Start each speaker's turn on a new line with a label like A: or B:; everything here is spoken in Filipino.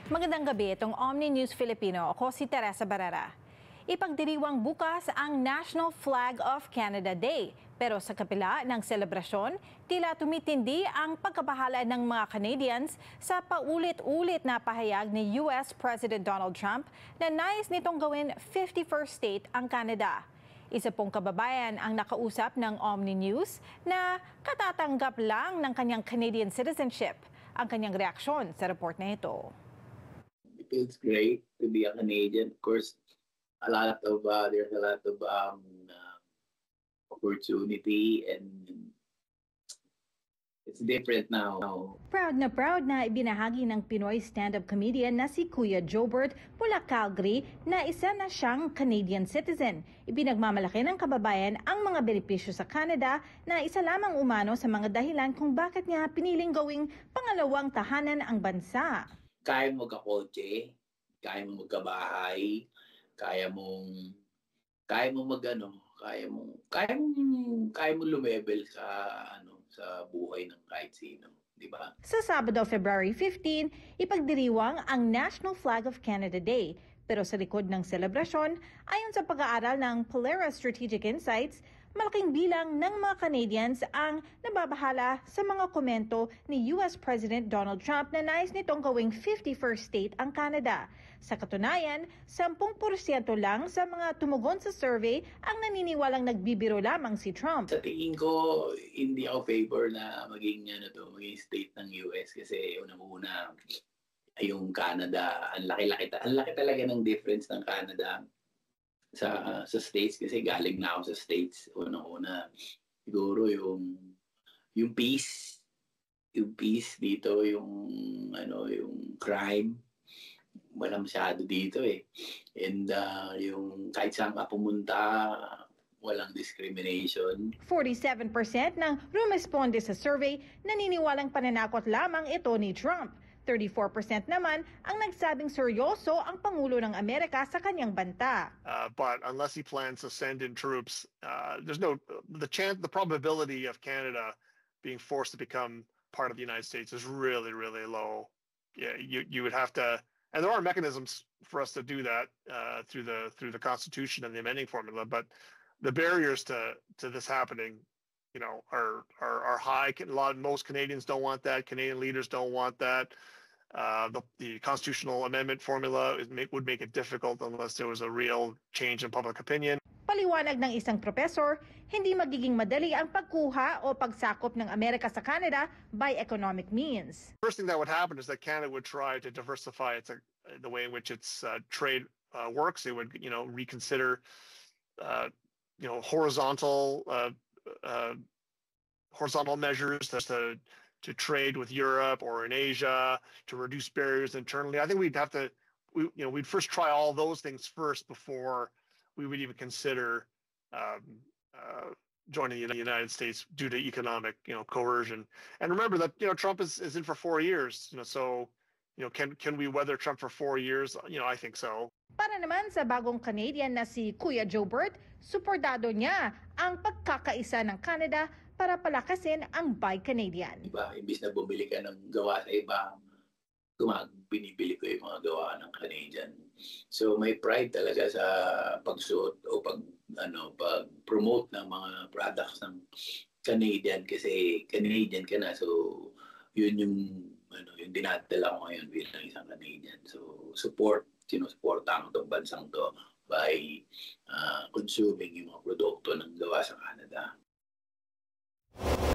A: Magandang gabi, itong Omni News Filipino. Ako si Teresa Barrera. Ipagdiriwang bukas ang National Flag of Canada Day. Pero sa kapila ng selebrasyon, tila tumitindi ang pagkabahala ng mga Canadians sa paulit-ulit na pahayag ni US President Donald Trump na nais nitong gawin 51st state ang Canada. Isa pong kababayan ang nakausap ng Omni News na katatanggap lang ng kanyang Canadian citizenship. Ang kanyang reaksyon sa report na ito.
B: It feels great to be a Canadian. Of course, there's a lot of opportunity, and it's different now.
A: Proud na ibinahagi ng Pinoy stand-up comedian na si Kuya Jobert mula Calgary na isa na siyang Canadian citizen. Ibinagmamalaki ng kababayan ang mga benepisyo sa Canada na isa lamang umano sa mga dahilan kung bakit niya piniling gawing pangalawang tahanan ang bansa.
B: Kaya mo magkakotse, kaya mo magkabahay, kaya mo lumebel sa buhay ng kahit sino, di ba?
A: Sa Sabado, February 15, ipagdiriwang ang National Flag of Canada Day. Pero sa likod ng selebrasyon, ayon sa pag-aaral ng Polaris Strategic Insights, malaking bilang ng mga Canadians ang nababahala sa mga komento ni US President Donald Trump na nais nitong gawing 51st state ang Canada. Sa katunayan, 10% lang sa mga tumugon sa survey ang naniniwalang nagbibiro lamang si Trump.
B: Sa tingin ko, hindi ako favor na maging state ng US kasi unang-una yung Canada, ang laki talaga ng difference ng Canada sa states kasi galing na ako sa states. Una siguro yung peace dito, yung crime wala masyado dito and yung kahit saan ka pumunta walang discrimination.
A: 47% ng rumesponde sa survey naniniwalang pananakot lamang ito ni Trump. 34% naman ang nagsabing seryoso ang Pangulo ng Amerika sa kanyang banta.
C: But unless he plans to send in troops, the probability of Canada being forced to become part of the United States is really, really low. Yeah, you would have to, and there are mechanisms for us to do that through the Constitution and the amending formula. But the barriers to this happening, are high. Most Canadians don't want that. Canadian leaders don't want that. The constitutional amendment formula would make it difficult unless there was a real change in public opinion.
A: Paliwanag ng isang profesor, hindi magiging madali ang pagkuha o pagsakop ng Amerika sa Canada by economic means.
C: First thing that would happen is that Canada would try to diversify the way in which its trade works. It would, reconsider, horizontal measures to trade with Europe or in Asia, to reduce barriers internally. I think we'd first try all those things first before we would even consider joining the United States due to economic, coercion. And remember that, Trump is in for 4 years, so, can we weather Trump for 4 years? I think so.
A: Para naman sa bagong Canadian na si Kuya Jobert, suportado niya ang pagkakaisa ng Canada para palakasin ang Buy Canadian.
B: Diba, imbis na bumili ka ng gawa sa iba, binibili ko yung mga gawa ng Canadian. So may pride talaga sa pagsuot o pag-promote ng mga products ng Canadian kasi Canadian ka na. So yun yung dinadala ko ngayon bilang isang Canadian. So sinusuportahan ko itong bansang to by consuming yung mga produkto ng gawa sa Canada.